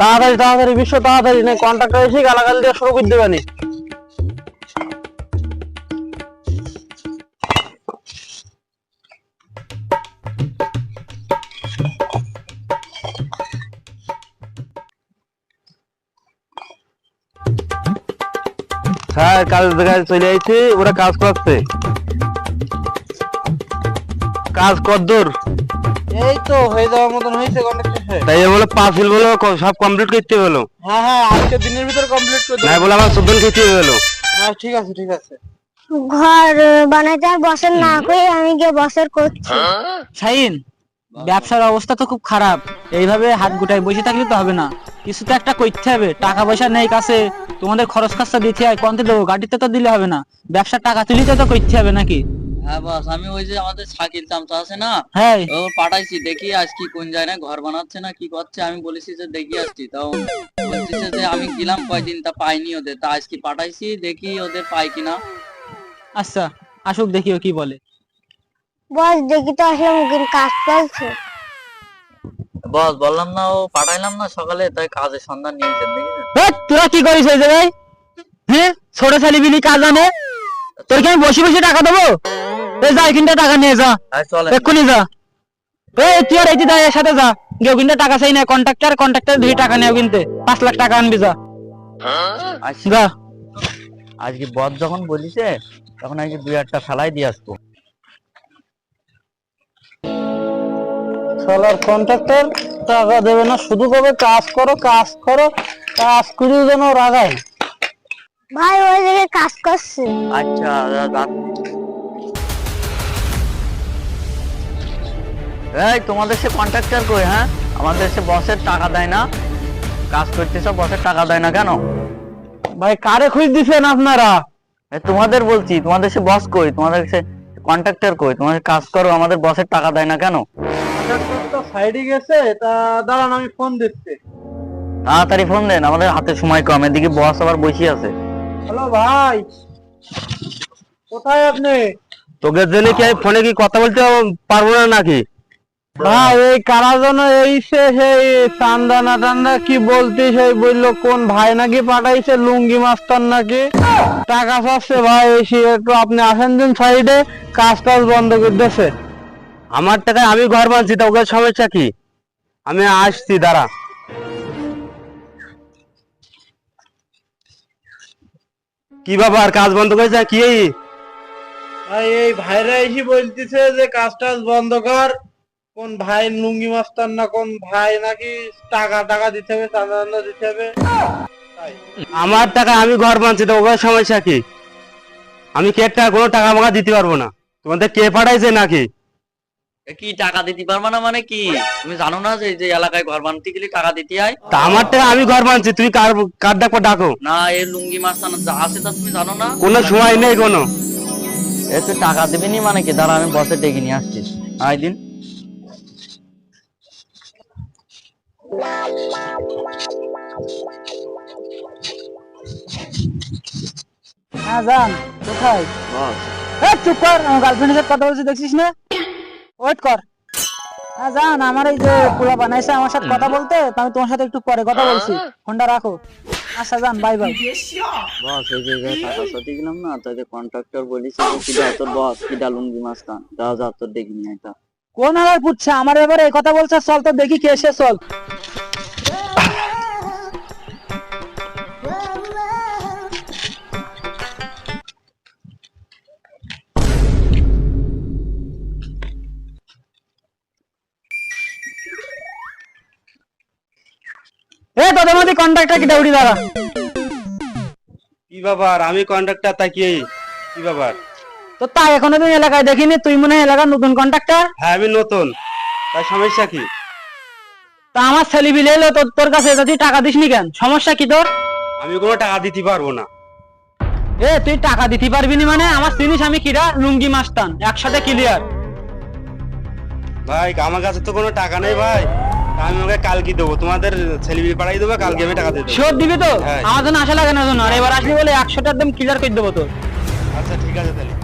তাড়াতাড়ি তাড়াতাড়ি বিশ্ব তাড়াতাড়ি, না কন্ট্রাক্টর এসে গালাগাল দিয়ে শুরু করে দেবানি। স্যার কাজ চলে আইছি, ওরা কাজ করছে। কাজ কদ্দূর? এই তো হয়ে যাওয়ার মতন হয়েছে কন্ট্রাক্টর সাহেব। তাই বলে পাঁচিল বলো সব কমপ্লিট করতে হলো? হ্যাঁ হ্যাঁ, আজকে দিনের ভিতর কমপ্লিট করে দেব। না বলে আমার সুদন খেতে হলো। হ্যাঁ ঠিক আছে ঠিক আছে। ঘর বানাইতে আর বসের না কই আমি গিয়ে বসের করছি। শাহিন, ব্যবসার অবস্থা তো খুব খারাপ, এইভাবে হাত গুটায় বসে থাকলে তো হবে না, কিছু তো একটা করতে হবে। টাকা পয়সা নেই কাছে, তোমাদের খরচ খরচা দিতে হয়, কোনতে দেবো? গাড়িতে তো দিলে হবে না, ব্যবসার টাকা তুলিতে তো করতে হবে নাকি? হ্যাঁ বস, আমি ওই যে আমাদের শাকিল চামচা আছে না, হ্যাঁ ও পাঠাইছি, দেখি আজ কি কোন যায় না, ঘর বানাচ্ছে না কি করছে, আমি বলেছি যে দেখি আসছি, তাও বলতেছে যে আমি গেলাম কয়দিন তা পাইনি ওদের, তা আজকে পাঠাইছি, দেখি ওদের পাই কিনা। আচ্ছা আসুক, দেখি ও কি বলে। বস দেখি তো আসলে মুখের কাজ চলছে। বস বললাম না, ও পাঠাইলাম না সকালে, তাই কাজের সন্ধান নিয়েছেন দেখেছেন। তোরা কি করিস এই জায়গায়? হ্যাঁ, ছোট ছেলে বিলি কাজ আনে, তোর কি আমি বসে বসে টাকা দেবো? এই যা এখানটা টাকা নিয়ে যা, চলে এক্ষুনি যা। এই তুই আর এই যে এর সাথে যা, গিয়ে ওখানটা টাকা চাই না, কন্ট্রাক্টর ধরে টাকা নেও, কিনতে 5 লাখ টাকা আনবি, যা যা। আজকে বস যখন বলিছে তখন আজকে 2-8টা ফেলাই দিয়ে আসবো। শালার কন্ট্রাক্টর টাকা দেবে না, শুধু কবে কাজ করো কাজ করো, কাজ করেও যেন রাগায়। ভাই ওই জায়গায় কাজ করছে। আচ্ছা এই তোমাদের সে কন্ট্রাক্টর কই? হ্যাঁ, আমাদের সে বসের টাকা দেয় না, কাজ করতেছ বসের টাকা দেয় না কেন? ভাই কারে খুঁজ দিছেন আপনারা? তোমাদের বলছি, তোমাদের সে বস কই, তোমাদের সে কন্ট্রাক্টর কই, তোমাদের কাজ করো, আমাদের বসের টাকা দেয় না কেন? কন্ট্রাক্টর তো সাইডে গেছে, তা দাঁড়ান আমি ফোন দিচ্ছি। তাড়াতাড়ি ফোন দেন, আমাদের হাতে সময় কম, এদিকে বস আবার বসে আছে। হ্যালো ভাই, কোথায় আপনি? তোকে জন্য কি আমি ফোনে কি কথা বলতে পারবো না নাকি? ভাই এই কারা যেন এইছে, সেই চান্দানা টান্ডা কি বলতে, সেই বললো কোন ভাই নাকি পাঠাইছে, লুঙ্গি মাস্টার নাকি টাকা চাচ্ছে। ভাই এসে একটু আপনি আসেন দিন সাইডে, কাজ টাজ বন্ধ করে দিয়েছে। আমার টাকায় আমি ঘর বানছি, তা ওকে সমস্যা কি? আমি আসছি, দাঁড়া। কি ব্যাপার, কাজ বন্ধ করেছে কি? ভাই এই ভাইরা এসে বলতেছে যে কাজ টাজ বন্ধ কর, কোন ভাই লুঙ্গি মাস্টার না কোন ভাই নাকি টাকা টাকা দিতে হবে, চাঁদা দিতে হবে। আমার টাকা আমি ঘর বানছি, তো ওকে সমস্যা কি? আমি কে কোনো টাকা আমাকে দিতে পারবো না। তোমাদের কে পাঠাইছে নাকি? কি টাকা দিতে পারবা না মানে কি? তুমি জানো না যে যে এলাকায় ঘর বানাতে গেলে টাকা দিতে হয়? তা আমার টাকা আমি ঘর বানছি, তুমি কার ডাকবো ডাকো। না এই লুঙ্গি মাস্তান যা আছে তা তুমি জানো না? কোনো সময় নেই কোনো। এতে টাকা দেবেনি মানে কি? দাঁড়া আমি বসে ডেকে নিয়ে আসছি, আই দিন। হ্যাঁ জান, কোথায়? বস চুপ কর, আমার গার্লফ্রেন্ডের সাথে কথা বলছি দেখছিস না? ওয়েট কর। হ্যাঁ জান, আমার এই যে পোলা বানাইছে আমার সাথে কথা বলতে, তা আমি তোমার সাথে একটু পরে কথা বলছি, ফোনটা রাখো। আচ্ছা জান, বাই বাই। বস এই যে টাকা সাথে গেলাম না, তাই কন্ট্রাক্টর বলিছে যে কিডা তোর বস, কিডা লুঙ্গি মাস্তান, যাও যাও তোর ডেকে নিয়ে আয়। কোন আবার পুচ্ছে আমার এবারে এই কথা বলছে? চল তো দেখি কে এসে, চল। এ তোদের মধ্যে কন্ট্রাক্টর কি দাউড়ি, দাঁড়া। কি ব্যাপার, আমি কন্ট্রাক্টর, তা কি ব্যাপার? তো তাই এখনো তুমি এলাকায় দেখিনি, তুই মনে হয় এলাকার নতুন কন্ট্রাক্টর? হ্যাঁ আমি নতুন, তাই সমস্যা কি? তা আমার ছেলে বিলে এলো তোর কাছে, তুই টাকা দিসনি কেন? সমস্যা কি তোর? আমি কোনো টাকা দিতে পারবো না। এ তুই টাকা দিতে পারবি না মানে? আমার চিনিস আমি কিরা, লুঙ্গি মাস্তান, একসাথে ক্লিয়ার। ভাই আমার কাছে তো কোনো টাকা নেই ভাই, আমি ওকে কালকে দেবো, তোমাদের ছেলে পাঠাই দেবো, কালকে আমি টাকা দিয়ে দেবো। শোধ দিবি তো? হ্যাঁ। আমার জন্য আশা লাগে না, আর এবার আসলে বলে 100টার দাম ক্লিয়ার করে দেবো তোর। আচ্ছা ঠিক আছে তাহলে।